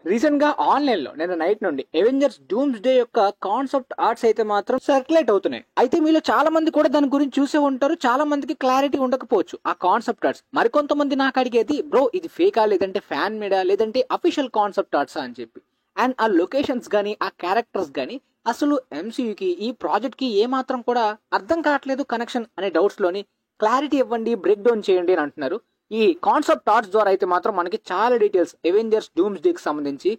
Recent గా online లో నిన్న నైట్ నుండి అవెంజర్స్ డూమ్స్ డే యొక్క కాన్సెప్ట్ ఆర్ట్స్ అయితే మాత్రం సర్క్యులేట్ అవుతున్నాయి. అయితే మీలో చాలా మంది కూడా దాని గురించి చూసే ఉంటారు. చాలా మందికి క్లారిటీ ఉండకపోవచ్చు ఆ కాన్సెప్ట్ ఆర్ట్స్. మరికొంతమంది నాకు అడిగేది, బ్రో ఇది ఫేకా లేదంటే ఫ్యాన్ మేడా లేదంటే అఫీషియల్ కాన్సెప్ట్ ఆర్ట్సా అని చెప్పి. అండ్ ఆ లొకేషన్స్ గానీ ఆ క్యారెక్టర్స్ గానీ అసలు ఎంసీయూకి ఈ ప్రాజెక్ట్ కి ఏమాత్రం కూడా అర్థం కావట్లేదు కనెక్షన్ అనే డౌట్స్ లోని క్లారిటీ ఇవ్వండి, బ్రేక్ డౌన్ చేయండి అని అంటున్నారు. ఈ కాన్సెప్ట్ ఆర్ట్స్ ద్వారా అయితే మాత్రం మనకి చాలా డీటెయిల్స్ అవెంజర్స్ డూమ్స్ డేకి సంబంధించి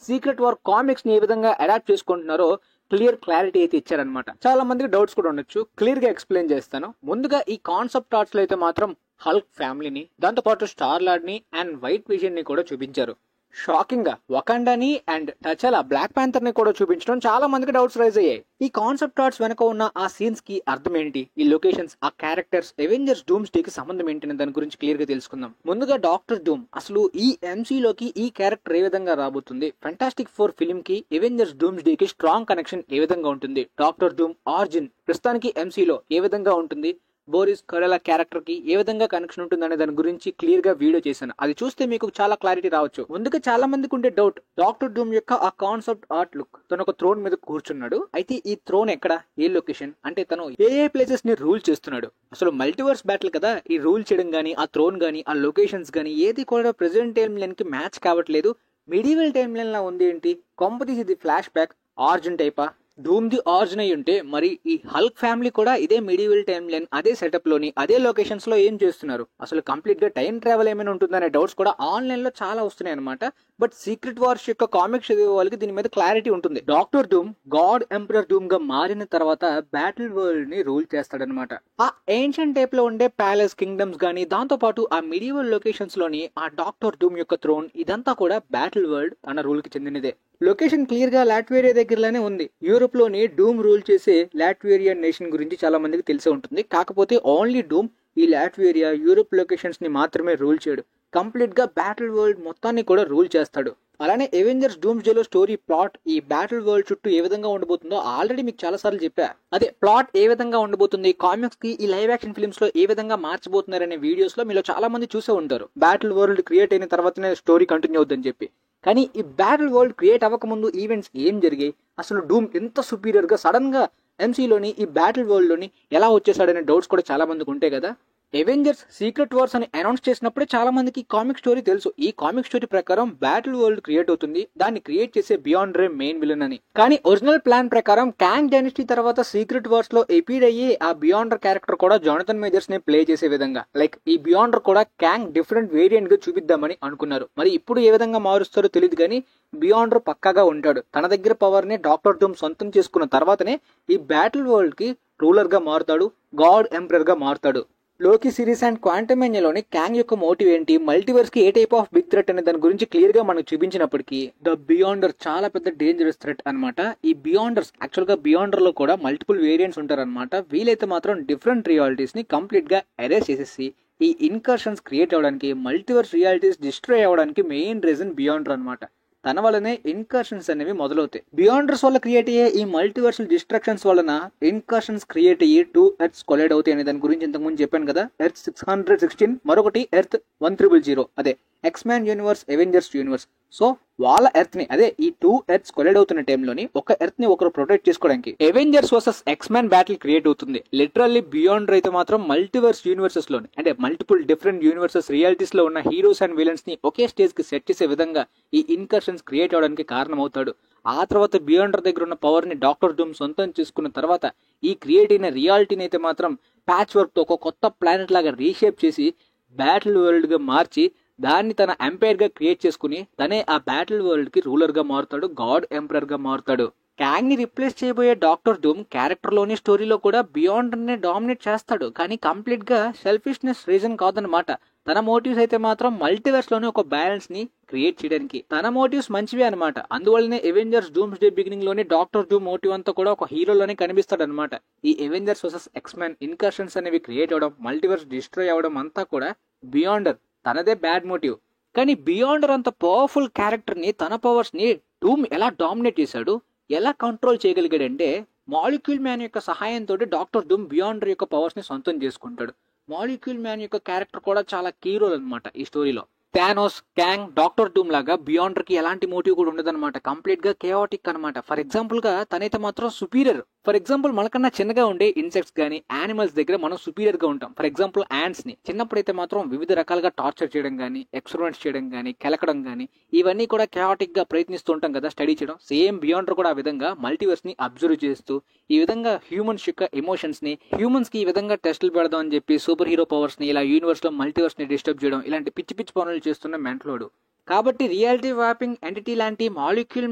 సీక్రెట్ వార్ కామిక్స్ ని ఏ విధంగా అడాప్ట్ చేసుకుంటున్నారో క్లియర్ క్లారిటీ అయితే ఇచ్చారనమాట. చాలా మందికి డౌట్స్ కూడా ఉండొచ్చు, క్లియర్ గా ఎక్స్ప్లెయిన్ చేస్తాను. ముందుగా ఈ కాన్సెప్ట్ ఆర్ట్స్ లో అయితే మాత్రం హల్క్ ఫ్యామిలీని, దాంతో పాటు స్టార్ లార్డ్ ని అండ్ వైట్ విజన్ ని కూడా చూపించారు. షాకింగ్ గా వకండాని అండ్ టచలా బ్లాక్ ప్యాంథర్ ని కూడా చూపించడం చాలా మందికి డౌట్స్ రైజ్ అయ్యాయి. ఈ కాన్సెప్ట్ ఆర్ట్స్ వెనక ఉన్న ఆ సీన్స్ కి అర్థం ఏంటి, ఈ లొకేషన్స్, ఆ క్యారెక్టర్స్, అవెంజర్స్ డూమ్స్ డే కి సంబంధం ఏంటి దాని గురించి క్లియర్ గా తెలుసుకుందాం. ముందుగా డాక్టర్ డూమ్ అసలు ఈ ఎంసీలోకి ఈ క్యారెక్టర్ ఏ విధంగా రాబోతుంది, ఫెంటాస్టిక్ ఫోర్ ఫిల్మ్ కి అవెంజర్స్ డూమ్స్ డే కి స్ట్రాంగ్ కనెక్షన్ ఏ విధంగా ఉంటుంది, డాక్టర్ డూమ్ ఆరిజిన్ ప్రస్తుతానికి ఎంసీలో ఏ విధంగా ఉంటుంది, బోరిస్ కరెలా క్యారెక్టర్ కి ఏ విధంగా కనెక్షన్ ఉంటుంది అనే దాని గురించి క్లియర్ గా వీడియో చేశాను. అది చూస్తే మీకు చాలా క్లారిటీ రావచ్చు. ముందుగా చాలా మందికి ఉండే డౌట్, డాక్టర్ డూమ్ యొక్క ఆ కాన్సెప్ట్ ఆర్ట్ లుక్, తను ఒక థ్రోన్ మీద కూర్చున్నాడు. అయితే ఈ థ్రోన్ ఎక్కడ, ఏ లొకేషన్, అంటే తను ఏ ప్లేసెస్ ని రూల్ చేస్తున్నాడు, అసలు మల్టీవర్స్ బ్యాటిల్ కదా, ఈ రూల్ చేయడం గానీ ఆ థ్రోన్ గానీ ఆ లొకేషన్స్ గానీ ఏది కూడా ప్రెసెంట్ టైం లైన్ కి మ్యాచ్ కావట్లేదు. మిడివల్ టైం లైన్ లా ఉంది ఏంటి, కొంపతీసి ఇది ఫ్లాష్ బ్యాక్ ఆర్జిన్ టైపా, డూమ్ ది ఆరిజిన్ అయి ఉంటే మరి ఈ హల్క్ ఫ్యామిలీ కూడా ఇదే మిడివల్ టైం లైన్ అదే సెటప్ లోని అదే లొకేషన్స్ లో ఏం చేస్తున్నారు, అసలు కంప్లీట్ గా టైం ట్రావెల్ ఏమైనా ఉంటుందనే డౌట్స్ కూడా ఆన్లైన్ లో చాలా వస్తున్నాయి అనమాట. బట్ సీక్రెట్ వార్స్ యొక్క కామిక్స్ చదివే వాళ్ళకి దీని మీద క్లారిటీ ఉంటుంది. డాక్టర్ డూమ్ గాడ్ ఎంపరర్ డూమ్ గా మారిన తర్వాత బ్యాటిల్ వరల్డ్ ని రూల్ చేస్తాడనమాట. ఆ ఏన్షియంట్ టైప్ లో ఉండే ప్యాలెస్, కింగ్డమ్స్ గానీ దాంతో పాటు ఆ మిడివల్ లొకేషన్స్ లోని ఆ డాక్టర్ డూమ్ యొక్క థ్రోన్ ఇదంతా కూడా బ్యాటిల్ వరల్డ్ తన రూల్ కి చెందినదే. లొకేషన్ క్లియర్ గా లాట్వేరియా దగ్గరలోనే ఉంది. యూరోప్ లోని డూమ్ రూల్ చేసే లాట్వేరియన్ నేషన్ గురించి చాలా మందికి తెలిసే ఉంటుంది. కాకపోతే ఓన్లీ డూమ్ ఈ లాట్వేరియా యూరోప్ లొకేషన్స్ ని మాత్రమే రూల్ చేయడు, కంప్లీట్ గా బ్యాటిల్ వరల్డ్ మొత్తాన్ని కూడా రూల్ చేస్తాడు. అలానే అవెంజర్స్ డూమ్స్ డే లో స్టోరీ ప్లాట్ ఈ బ్యాటిల్ వరల్డ్ చుట్టూ ఏ విధంగా ఉండబోతుందో ఆల్రెడీ మీకు చాలా సార్లు చెప్పా. అదే ప్లాట్ ఏ విధంగా ఉండబోతుంది, కామిక్స్ కి ఈ లైవ్ యాక్షన్ ఫిల్మ్స్ లో ఏ విధంగా మార్చబోతున్నారనే వీడియోస్ లో మీలో చాలా మంది చూసే ఉంటారు. బ్యాటిల్ వరల్డ్ క్రియేట్ అయిన తర్వాతనే స్టోరీ కంటిన్యూ అవుతుందని చెప్పి. కానీ ఈ బ్యాటిల్ వరల్డ్ క్రియేట్ అవ్వకముందు ఈవెంట్స్ ఏం జరిగాయి, అసలు డూమ్ ఎంత సుపీరియర్ గా సడన్ గా ఎంసీలోని ఈ బ్యాటిల్ వరల్డ్ లోని ఎలా వచ్చేసాడనే డౌట్స్ కూడా చాలా మందికి ఉంటాయి కదా. అవెంజర్స్ సీక్రెట్ వార్స్ అని అనౌన్స్ చేసినప్పుడే చాలా మందికి కామిక్ స్టోరీ తెలుసు. ఈ కామిక్ స్టోరీ ప్రకారం బ్యాటిల్ వరల్డ్ క్రియేట్ అవుతుంది, దాన్ని క్రియేట్ చేసే బియాండ్ రే మెయిన్ విలన్ అని. కానీ ఒరిజినల్ ప్లాన్ ప్రకారం కాంగ్ డైనస్టీ తర్వాత సీక్రెట్ వార్స్ లో ఎపీర్ అయ్యి ఆ బియాండర్ క్యారెక్టర్ కూడా జానథన్ మేజర్స్ ని ప్లే చేసే విధంగా, లైక్ ఈ బియాండర్ కూడా కాంగ్ డిఫరెంట్ వేరియంట్ గా చూపిద్దామని అనుకున్నారు. మరి ఇప్పుడు ఏ విధంగా మారుస్తారో తెలియదు కానీ బియాండర్ పక్కాగా ఉంటాడు. తన దగ్గర పవర్ ని డాక్టర్ డూమ్ సొంతం చేసుకున్న తర్వాతనే ఈ బ్యాటిల్ వరల్డ్ కి రూలర్ గా మారుతాడు, గాడ్ ఎంపరర్ గా మారుతాడు. లోకి సిరీస్ అండ్ క్వాంటమేనియాలోని కాంగ్ యొక్క మోటివ్ ఏంటి, మల్టీవర్స్ కి ఏ టైప్ ఆఫ్ బిగ్ థ్రెట్ అనే దాని గురించి క్లియర్ గా మనకు చూపించినప్పటికీ ద బియాండర్ చాలా పెద్ద డేంజరస్ థ్రెట్ అనమాట. ఈ బియాండర్స్ యాక్చువల్ గా బియాండర్ లో కూడా మల్టిపుల్ వేరియంట్స్ ఉంటారనమాట. వీలైతే మాత్రం డిఫరెంట్ రియాలిటీస్ ని కంప్లీట్ గా ఎరేస్ చేసేసి ఈ ఇన్కర్షన్స్ క్రియేట్ అవడానికి, మల్టీవర్స్ రియాలిటీస్ డిస్ట్రాయ్ అవడానికి మెయిన్ రీజన్ బియాండర్ అనమాట. తన వల్లనే ఇన్కర్షన్స్ అనేవి మొదలవుతాయి. బియాండర్స్ వల్ల క్రియేట్ అయ్యే ఈ మల్టీవర్సల్ డిస్ట్రాక్షన్స్ వలన ఇన్కర్షన్స్ క్రియేట్ అయ్యి 2 ఎర్త్స్ కొలైడ్ అవుతాయి అనే దాని గురించి ఇంతకుముందు చెప్పాను కదా. ఎర్త్ 616, మరొకటి ఎర్త్ 1000, అదే ఎక్స్‌మ్యాన్ యూనివర్స్, అవెంజర్స్ యూనివర్స్. సో వాళ్ళ ఎర్త్ ని, అదే ఈ 2 ఎర్త్స్ కొలైడ్ అవుతున్న టైంలోని ఒక ఎర్త్ ని ఒకరు ప్రొటెక్ట్ చేసుకోవడానికి అవెంజర్స్ వర్సెస్ ఎక్స్‌మ్యాన్ బ్యాటిల్ క్రియేట్ అవుతుంది. లిటరల్లీ బియాండర్ అయితే మాత్రం మల్టీవర్స్ యూనివర్సెస్ లోని, అంటే మల్టిపుల్ డిఫరెంట్ యూనివర్సెస్ రియాలిటీస్ లో ఉన్న హీరోస్ అండ్ విలన్స్ ని ఒకే స్టేజ్ కి సెట్ చేసే విధంగా ఈ ఇన్కర్షన్స్ క్రియేట్ అవడానికి కారణం అవుతాడు. ఆ తర్వాత బియాండర్ దగ్గర ఉన్న పవర్ ని డాక్టర్ డూమ్ సొంతం చేసుకున్న తర్వాత ఈ క్రియేట్ అయిన రియాలిటీని అయితే మాత్రం ప్యాచ్ వర్క్ తో ఒక కొత్త ప్లానెట్ లాగా రీషేప్ చేసి బ్యాటిల్ వరల్డ్ గా మార్చి దాన్ని తన ఎంపైర్ గా క్రియేట్ చేసుకుని తనే ఆ బ్యాటిల్ వరల్డ్ కి రూలర్ గా మారుతాడు, గాడ్ ఎంపరర్ గా మారుతాడు. కాంగ్ ని రిప్లేస్ చేయబోయే డాక్టర్ డూమ్ క్యారెక్టర్ లోని స్టోరీలో కూడా బియాండర్ ని డామినేట్ చేస్తాడు. కానీ కంప్లీట్ గా సెల్ఫిష్నెస్ రీజన్ కాదనమాట. తన మోటివ్స్ అయితే మాత్రం మల్టీవర్స్ లోనే ఒక బ్యాలెన్స్ ని క్రియేట్ చేయడానికి, తన మోటివ్స్ మంచివే అనమాట. అందువల్లనే అవెంజర్స్ డూమ్స్ డే బిగినింగ్ లోని డాక్టర్ డూమ్ మోటివ్ అంతా కూడా ఒక హీరోలోనే కనిపిస్తాడు అనమాట. ఈ అవెంజర్స్ వర్సెస్ ఎక్స్‌మ్యాన్ ఇన్కర్షన్స్ అనేవి క్రియేట్ అవడం, మల్టీవర్స్ డిస్ట్రాయ్ అవడం అంతా కూడా బియాండర్ తనదే బ్యాడ్ మోటివ్. కానీ బియాండర్ అంత పవర్ఫుల్ క్యారెక్టర్ ని, తన పవర్స్ ని డూమ్ ఎలా డామినేట్ చేశాడు, ఎలా కంట్రోల్ చేయగలిగాడంటే మాలిక్యూల్ మ్యాన్ యొక్క సహాయంతో డాక్టర్ డూమ్ బియాండర్ యొక్క పవర్స్ ని సొంతం చేసుకుంటాడు. మాలిక్యూల్ మ్యాన్ యొక్క క్యారెక్టర్ కూడా చాలా కీ రోల్ అనమాట ఈ స్టోరీలో. థానోస్, క్యాంగ్, డాక్టర్ డూమ్ లాగా బియాండర్ కి ఎలాంటి మోటివ్ కూడా ఉండదన్నమాట. కంప్లీట్ గా కేయాటిక్ అనమాట. ఫర్ ఎగ్జాంపుల్ గా తనైతే మాత్రం సుపీరియర్. ఫర్ ఎగ్జాంపుల్ మనకన్నా చిన్నగా ఉండే ఇన్సెక్ట్స్ గానీ యానిమల్స్ దగ్గర మనం సుపీరియర్ గా ఉంటాం. ఫర్ ఎగ్జాంపుల్ యాంట్స్ ని చిన్నప్పుడైతే మాత్రం వివిధ రకాలుగా టార్చర్ చేయడం గానీ, ఎక్స్పెరిమెంట్స్ చేయడం గానీ, కెలకడం గానీ, ఇవన్నీ కూడా కేయాటిక్ గా ప్రయత్నిస్తూ ఉంటాం కదా స్టడీ చేయడం. సేమ్ బియాండర్ కూడా ఆ విధంగా మల్టీవర్స్ ని అబ్జర్వ్ చేస్తూ ఈ విధంగా హ్యూమన్స్ యొక్క ఎమోషన్స్ ని, హ్యూమన్స్ కి ఈ విధంగా టెస్టులు పెడదాం అని చెప్పి సూపర్ హీరో పవర్స్ ని ఇలా యూనివర్స్ లో మల్టీవర్స్ ని డిస్టర్బ్ చేయడం, ఇలాంటి పిచ్చి పిచ్చి పనులు చేస్తున్న మెంటలోడు. కాబట్టి రియాలిటీ వ్యాపింగ్ ఎంటిటీ లాంటి మాలిక్యూల్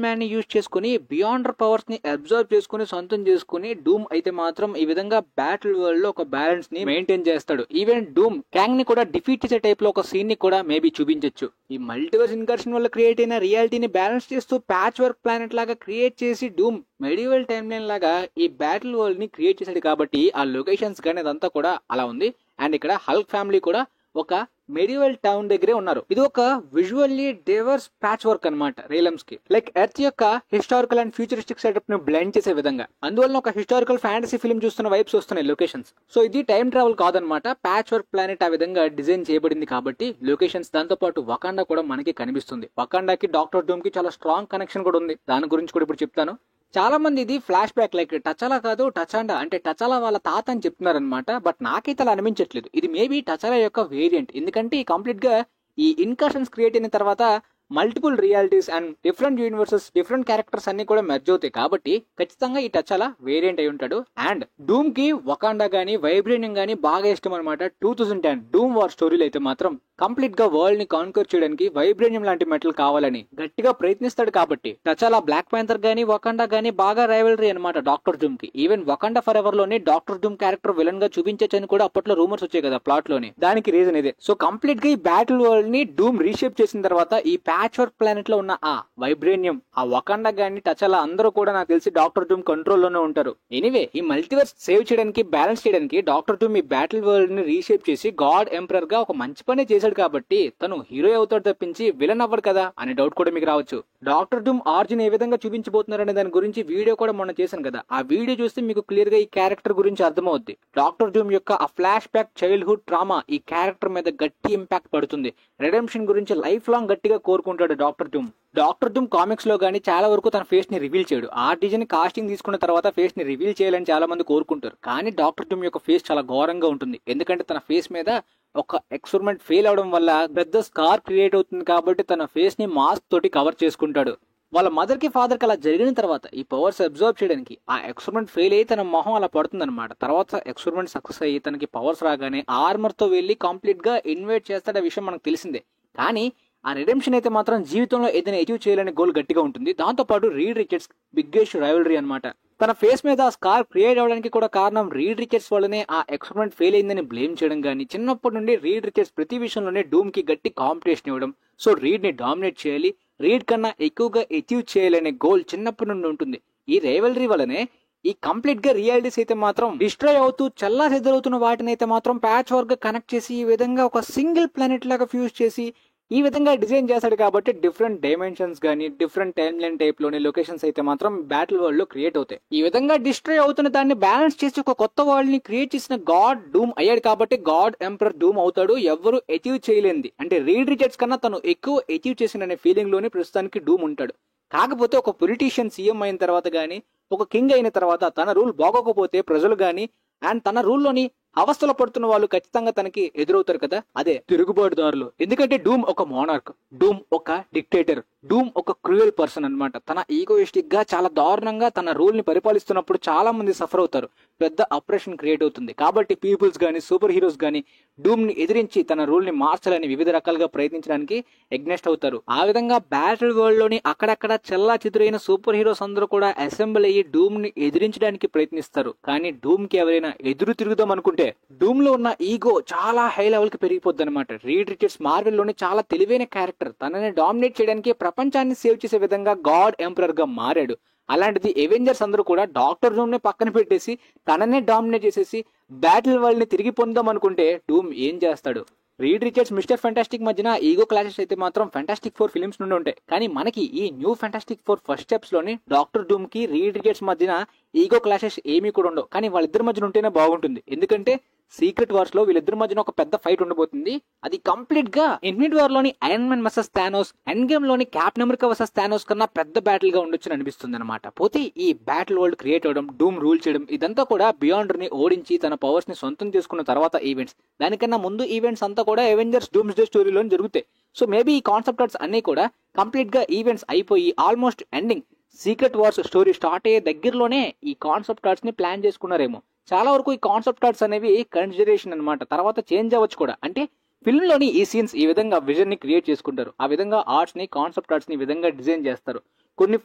మ్యాన్ ని యూజ్ చేసుకుని బియాండర్ పవర్స్ ని అబ్జర్వ్ చేసుకుని సొంతం చేసుకుని డూమ్ అయితే మాత్రం ఈ విధంగా బ్యాటిల్ వరల్డ్ లో ఒక బ్యాలెన్స్ ని మెయింటైన్ చేస్తాడు. ఈవెన్ డూమ్ క్యాంగ్ ని కూడా డిఫీట్ చేసే టైప్ లో ఒక సీన్ ని కూడా మేబీ చూపించొచ్చు. ఈ మల్టీవర్స్ ఇన్కర్షన్ వల్ల క్రియేట్ అయిన రియాలిటీని బ్యాలెన్స్ చేస్తూ ప్యాచ్ వర్క్ ప్లానెట్ లాగా క్రియేట్ చేసి డూమ్ మెడివల్ టైమ్ లైన్ లాగా ఈ బ్యాటిల్ వరల్డ్ ని క్రియేట్ చేశాడు. కాబట్టి ఆ లొకేషన్స్ కానీ అదంతా కూడా అలా ఉంది. అండ్ ఇక్కడ హల్క్ ఫ్యామిలీ కూడా ఒక మెడివల్ టౌన్ దగ్గరే ఉన్నారు. ఇది ఒక విజువల్లీ డైవర్స్ ప్యాచ్ వర్క్ అనమాట రియలమ్స్ కి. లైక్ ఎర్త్ యొక్క హిస్టారికల్ అండ్ ఫ్యూచరిస్టిక్ సెటప్ ని బ్లెండ్ చేసే విధంగా. అందువల్ల ఒక హిస్టారికల్ ఫ్యాంటసీ ఫిల్మ్ చూస్తున్న వైబ్స్ వస్తున్నాయి లొకేషన్స్. సో ఇది టైం ట్రావెల్ కాదనమాట, ప్యాచ్ వర్క్ ప్లానెట్ ఆ విధంగా డిజైన్ చేయబడింది కాబట్టి లొకేషన్స్. దాంతో పాటు వకాండా కూడా మనకి కనిపిస్తుంది. వకాండాకి డాక్టర్ డూమ్ కి చాలా స్ట్రాంగ్ కనెక్షన్ కూడా ఉంది. దాని గురించి కూడా ఇప్పుడు చెప్తాను. చాలా మంది ఇది ఫ్లాష్ బ్యాక్ లైక్ టచాలా కాదు టచాండా అంటే టచాలా వాళ్ళ తాత అని చెప్తున్నారనమాట. బట్ నాకైతే అలా అనిపించట్లేదు. ఇది మేబీ టచాలా యొక్క వేరియంట్. ఎందుకంటే కంప్లీట్ గా ఈ ఇన్కర్షన్స్ క్రియేట్ అయిన తర్వాత multiple realities and different universes, different characters అన్ని కూడా మెర్జ్ అవుతాయి. కాబట్టి ఖచ్చితంగా ఈ టచాలా వేరియంట్ అయి ఉంటాడు. అండ్ డూమ్ కి వకాండా గానీ వైబ్రేనియం గానీ బాగా ఇష్టం అనమాట. 2010 డూమ్ వార్ స్టోరీలు అయితే మాత్రం కంప్లీట్ గా వరల్డ్ ని కాన్కర్ చేయడానికి వైబ్రేనియం లాంటి మెటల్ కావాలని గట్టిగా ప్రయత్నిస్తాడు. కాబట్టి టచాలా బ్లాక్ ప్యాంథర్ గానీ వకాండా గానీ బాగా రైవలరీ అనమాట డాక్టర్ డూమ్ కి. ఈవెన్ వకాండా ఫర్ ఎవర్ లోని డాక్టర్ డూమ్ క్యారెక్టర్ విలన్ గా చూపించని కూడా అప్పట్లో రూమర్స్ వచ్చాయి కదా ప్లాట్ లోని. దానికి రీజన్ ఇదే. సో కంప్లీట్ గా ఈ బ్యాటిల్ వరల్డ్ ని డూమ్ రీషేప్ చేసిన తర్వాత ఈ ప్యాచ్ వర్క్ ప్లానెట్ లో ఉన్న ఆ వైబ్రేనియం, ఆ వకాండా గానీ టచాలా అందరూ కూడా నాకు తెలిసి డాక్టర్ డూమ్ కంట్రోల్ లోనే ఉంటారు. ఎనీవే ఈ మల్టీవర్స్ సేవ్ చేయడానికి, బ్యాలెన్స్ చేయడానికి డాక్టర్ డూమ్ ఈ బ్యాటిల్ వరల్డ్ ని రీషేప్ చేసి గాడ్ ఎంపరర్ గా ఒక మంచి పనే చేశాడు. కాబట్టి తను హీరో అవుతాడు తప్పించి విలన్ అవ్వడు కదా అనే డౌట్ కూడా మీకు రావచ్చు. డాక్టర్ డూమ్ ఆర్జిన్ ఏ విధంగా చూపించబోతున్నారనే దాని గురించి వీడియో కూడా మొన్న చేశాను కదా. ఆ వీడియో చూస్తే మీకు క్లియర్ గా ఈ క్యారెక్టర్ గురించి అర్థమవుద్ది. డాక్టర్ డూమ్ యొక్క ఆ ఫ్లాష్ బ్యాక్ చైల్డ్హుడ్ ట్రామా ఈ క్యారెక్టర్ మీద గట్టి ఇంపాక్ట్ పడుతుంది. రెడెంప్షన్ గురించి లైఫ్ లాంగ్ గట్టిగా కోరుకుంటాడు doctor doom. Doctor doom comics లో గానీ చాలా వరకు తన ఫేస్ ని రివీల్ చేయడు. ఆర్టిజన్ కాస్టింగ్ తీసుకున్న తర్వాత ఫేస్ ని రివీల్ చేయాలని చాలా మంది కోరుకుంటారు. కానీ డాక్టర్ డూమ్ యొక్క ఫేస్ చాలా ఘోరంగా ఉంటుంది. ఎందుకంటే తన ఫేస్ మీద ఒక ఎక్స్పెరిమెంట్ ఫెయిల్ అవడం వల్ల పెద్ద స్కార్ క్రియేట్ అవుతుంది. కాబట్టి తన ఫేస్ ని మాస్క్ తోటి కవర్ చేసుకుంటాడు. వాళ్ళ మదర్ కి ఫాదర్ కి అలా జరిగిన తర్వాత ఈ పవర్స్ అబ్జర్వ్ చేయడానికి ఆ ఎక్స్పెరిమెంట్ ఫెయిల్ అయ్యి తన మొహం అలా పడుతుంది అనమాట. తర్వాత ఎక్స్పెరిమెంట్ సక్సెస్ అయ్యి తనకి పవర్స్ రాగానే ఆర్మర్ తో వెళ్లి కంప్లీట్ గా ఇన్వైట్ చేస్తాడు. ఆ విషయం మనకు తెలిసిందే. కానీ ఆ రిడెంప్షన్ అయితే మాత్రం జీవితంలో ఏదైనా అచీవ్ చేయాలనే గోల్ గట్టిగా ఉంటుంది. దాంతో పాటు రీడ్ రిచర్డ్స్ బిగ్గెస్ట్ రైవలరీ అనమాట. తన ఫేస్ మీద ఆ స్కార్ క్రియేట్ అవడానికి కూడా కారణం రీడ్ రిచర్డ్స్ వల్లనే ఆ ఎక్స్పెరిమెంట్ ఫెయిల్ అయిందని బ్లేమ్ చేయడం గానీ, చిన్నప్పటి నుండి రీడ్ రిచర్డ్స్ ప్రతి విషయంలోనే డూమ్ కి గట్టి కాంపిటీషన్ ఇవ్వడం. సో రీడ్ ని డామినేట్ చేయాలి, రీడ్ కన్నా ఎక్కువగా అచీవ్ చేయాలనే గోల్ చిన్నప్పటి నుండి ఉంటుంది. ఈ రైవలరీ వల్లనే ఈ కంప్లీట్ గా రియాలిటీస్ అయితే మాత్రం డిస్ట్రాయ్ అవుతూ చల్లా చెదరవుతున్న వాటిని అయితే మాత్రం ప్యాచ్ వర్క్ గా కనెక్ట్ చేసి ఈ విధంగా ఒక సింగిల్ ప్లానెట్ లాగా ఫ్యూజ్ చేసి ఈ విధంగా డిజైన్ చేశాడు. కాబట్టి డిఫరెంట్ డైమెన్షన్స్ గానీ, డిఫరెంట్ టైమ్ లైన్ టైప్ లోని లొకేషన్స్ అయితే మాత్రం బ్యాటిల్ వరల్డ్ లో క్రియేట్ అవుతాయి. ఈ విధంగా డిస్ట్రాయ్ అవుతున్న దాన్ని బ్యాలెన్స్ చేసి ఒక కొత్త వరల్డ్ ని క్రియేట్ చేసిన గాడ్ డూమ్ అయ్యాడు. కాబట్టి గాడ్ ఎంపరర్ డూమ్ అవుతాడు. ఎవరు అచీవ్ చేయలేంది అంటే రీడ్ రిచర్డ్స్ కన్నా తను ఎక్కువ అచీవ్ చేసిన ఫీలింగ్ లోని ప్రస్తుతానికి డూమ్ ఉంటాడు. కాకపోతే ఒక పొలిటీషియన్ సీఎం అయిన తర్వాత గానీ, ఒక కింగ్ అయిన తర్వాత తన రూల్ బాగోకపోతే ప్రజలు గానీ అండ్ తన రూల్లోని అవస్థలు పడుతున్న వాళ్ళు ఖచ్చితంగా తనకి ఎదురవుతారు కదా, అదే తిరుగుబాటుదారులు. ఎందుకంటే డూమ్ ఒక మోనార్క్, డూమ్ ఒక డిక్టేటర్, డూమ్ ఒక క్రూయల్ పర్సన్ అనమాట. తన ఈగోయిస్టిక్ గా చాలా దారుణంగా తన రూల్ ని పరిపాలిస్తున్నప్పుడు చాలా మంది సఫర్ అవుతారు. పెద్ద అప్రెషన్ క్రియేట్ అవుతుంది. కాబట్టి పీపుల్స్ గానీ, సూపర్ హీరోస్ గానీ డూమ్ ని ఎదిరించి తన రూల్ ని మార్చాలని వివిధ రకాలుగా ప్రయత్నించడానికి ఎగ్నెస్ట్ అవుతారు. ఆ విధంగా బ్యాటిల్ వరల్డ్ లోని అక్కడక్కడ చెల్లా చెదురైన సూపర్ హీరోస్ అందరూ కూడా అసెంబ్ల్ అయ్యి డూమ్ ని ఎదిరించడానికి ప్రయత్నిస్తారు. కానీ డూమ్ కి ఎవరైనా ఎదురు తిరుగుదాం అనుకుంటే డూమ్ లో ఉన్న ఈగో చాలా హై లెవెల్ కి పెరిగిపోద్ది అనమాట. రీడ్ రిచర్డ్స్ మార్వెల్ లోని చాలా తెలివైన క్యారెక్టర్. తనని డామినేట్ చేయడానికి, ప్రపంచాన్ని సేవ్ చేసే విధంగా గాడ్ ఎంపరర్ గా మారాడు. అలాంటిది ఎవెంజర్స్ అందరూ కూడా డాక్టర్ డూమ్ ని పక్కన పెట్టేసి తననే డామినేట్ చేసేసి బ్యాటిల్ వరల్డ్ ని తిరిగి పొందాం అనుకుంటే డూమ్ ఏం చేస్తాడు? రీడ్ రిచర్డ్స్ మిస్టర్ ఫెంటాస్టిక్ మధ్యన ఈగో క్లాషెస్ అయితే మాత్రం ఫెంటాస్టిక్ 4 ఫిలిమ్స్ నుండి ఉంటాయి. కానీ మనకి ఈ న్యూ ఫెంటాస్టిక్ 4 ఫస్ట్ స్టెప్స్ లోని డాక్టర్ డూమ్ కి రీడ్ రిచర్డ్స్ మధ్యన ఈగో క్లాషెస్ ఏమీ కూడా ఉండవు. కానీ వాళ్ళిద్దరి మధ్యన ఉంటేనే బాగుంటుంది. ఎందుకంటే సీక్రెట్ వార్స్ లో వీళ్ళిద్దరి మధ్యన ఒక పెద్ద ఫైట్ ఉండబోతుంది. అది కంప్లీట్ గా ఇన్ఫినిటీ వార్ లోని iron man versus Thanos, end game లోని క్యాప్టెన్ అమెరికా వర్సెస్ థానోస్ కన్నా పెద్ద బ్యాటిల్ గా ఉండొచ్చు అనిపిస్తుంది అనమాట. పోతే ఈ బ్యాటిల్ వరల్డ్ క్రియేట్ అవడం, డూమ్ రూల్ చేయడం, ఇదంతా కూడా బియాండర్ ని ఓడించి తన పవర్స్ ని సొంతం చేసుకున్న తర్వాత ఈవెంట్స్. దానికన్నా ముందు ఈవెంట్స్ అంతా కూడా అవెంజర్స్ డూమ్స్ డే స్టోరీలో జరుగుతాయి. సో మేబీ ఈ కాన్సెప్ట్ ఆర్ట్స్ అన్ని కూడా కంప్లీట్ గా ఈవెంట్స్ అయిపోయి almost ending secret wars story start అయ్యే దగ్గరలోనే ఈ కాన్సెప్ట్ ఆర్ట్స్ ని ప్లాన్ చేసుకున్నారేమో. చాలా వరకు ఈ కాన్సెప్ట్ ఆర్ట్స్ అనేవి కన్సిడరేషన్ అనమాట, తర్వాత చేంజ్ అవ్వచ్చు కూడా. అంటే ఫిల్మ్ లోని ఈ సీన్స్ ఈ విధంగా విజన్ ని క్రియేట్ చేసుకుంటారు, ఆ విధంగా ఆర్ట్స్ ని కాన్సెప్ట్ ఆర్ట్స్ ని ఈ విధంగా డిజైన్ చేస్తారు. కొన్ని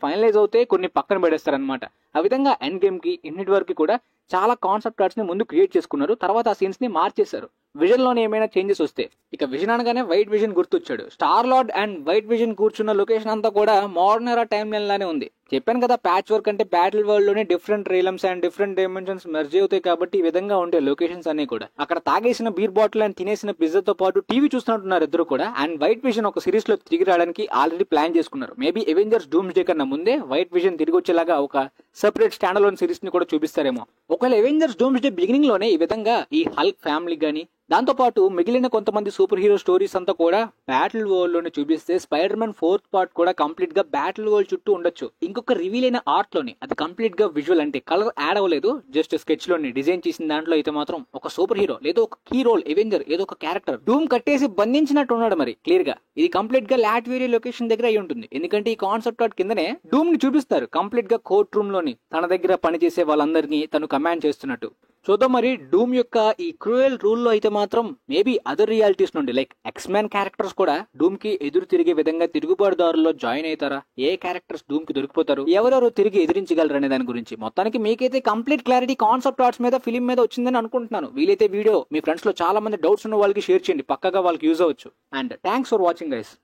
ఫైనలైజ్ అవుతాయి, కొన్ని పక్కన పెడేస్తారు అనమాట. ఆ విధంగా ఎండ్ గేమ్ కి ఇన్ఫినిటీ వార్ కి కూడా చాలా కాన్సెప్ట్ ఆర్ట్స్ ని ముందు క్రియేట్ చేసుకున్నారు, తర్వాత ఆ సీన్స్ ని మార్చేశారు. విజన్ లోనే ఏమైనా చేంజెస్ వస్తే, ఇక విజన్ అనగానే వైట్ విజన్ గుర్తొచ్చాడు. Star lord and white vision కూర్చున్న లొకేషన్ అంతా కూడా మోడర్న్ ఎరా టైం లైన్ లానే ఉంది. చెప్పాను కదా, ప్యాచ్ వర్క్ అంటే బ్యాటిల్ వరల్డ్ లోనే different realms and different dimensions merge అవుతాయి కాబట్టి ఈ విధంగా ఉంటాయి లొకేషన్స్ అన్ని కూడా. అక్కడ తాగేసిన బీర్ బాటిల్ అండ్ తినేసిన పిజ్జాతో పాటు టీవీ చూస్తున్నట్టున్నారు ఇద్దరు కూడా. అండ్ వైట్ విజన్ ఒక సిరీస్ లో తిరిగి రావడానికి ఆల్రెడీ ప్లాన్ చేసుకున్నారు. మేబీ అవెంజర్స్ డూమ్స్ డే కన్నా ముందే వైట్ విజన్ తిరిగి వచ్చేలాగా ఒక సెపరేట్ స్టాండ్ అలోన్ సిరీస్ ని కూడా చూపిస్తారేమో. ఒకవేళ అవెంజర్స్ డూమ్స్ డే బిగినింగ్ లోనే ఈ విధంగా ఈ హల్క్ ఫ్యామిలీ గానీ, దాంతో పాటు మిగిలిన కొంతమంది సూపర్ హీరో స్టోరీస్ అంతా కూడా బ్యాటిల్ వరల్డ్ లోనే చూపిస్తే, స్పైడర్ మ్యాన్ 4th పార్ట్ కూడా కంప్లీట్ గా బ్యాటిల్ వరల్డ్ చుట్టూ ఉండొచ్చు. ఇంకొక రివీల్ అయిన ఆర్ట్ లోని అది కంప్లీట్ గా విజువల్, అంటే కలర్ యాడ్ అవ్వలేదు, జస్ట్ స్కెచ్ లోని డిజైన్ చేసిన దాంట్లో అయితే మాత్రం ఒక సూపర్ హీరో లేదా ఒక కీ రోల్ ఎవెంజర్ ఏదో ఒక క్యారెక్టర్ డూమ్ కట్టేసి బంధించినట్టు ఉన్నాడు. మరి క్లియర్ గా ఇది కంప్లీట్ గా లాట్వేరియా లొకేషన్ దగ్గర అయి ఉంటుంది, ఎందుకంటే ఈ కాన్సెప్ట్ ఆర్ట్ కిందనే డూమ్ ని చూపిస్తారు కంప్లీట్ గా కోర్ట్ రూమ్ లోని తన దగ్గర పనిచేసే వాళ్ళందరినీ తను కమాండ్ చేస్తున్నట్టు. చూద్దాం మరి డూమ్ యొక్క ఈ క్రూయల్ రూల్ లో అయితే మాత్రం మేబీ అదర్ రియాలిటీస్ నుండి లైక్ ఎక్స్‌మ్యాన్ క్యారెక్టర్స్ కూడా డూమ్ కి ఎదురు తిరిగే విధంగా తిరుగుబాటుదారుల్లో జాయిన్ అవుతారా, ఏ క్యారెక్టర్స్ డూమ్ కి దొరికిపోతారు, ఎవరెవరు తిరిగి ఎదిరించగలరు అనే దాని గురించి మొత్తానికి మీకైతే కంప్లీట్ క్లారిటీ కాన్సెప్ట్ ఆర్ట్స్ మీద, ఫిలిం మీద వచ్చిందని అనుకుంటున్నాను. వీలైతే వీడియో మీ ఫ్రెండ్స్ లో చాలా మంది డౌట్స్ ఉన్న వాళ్ళకి షేర్ చేయండి, పక్కగా వాళ్ళకి యూజ్ అవ్వచ్చు. And thanks for watching guys.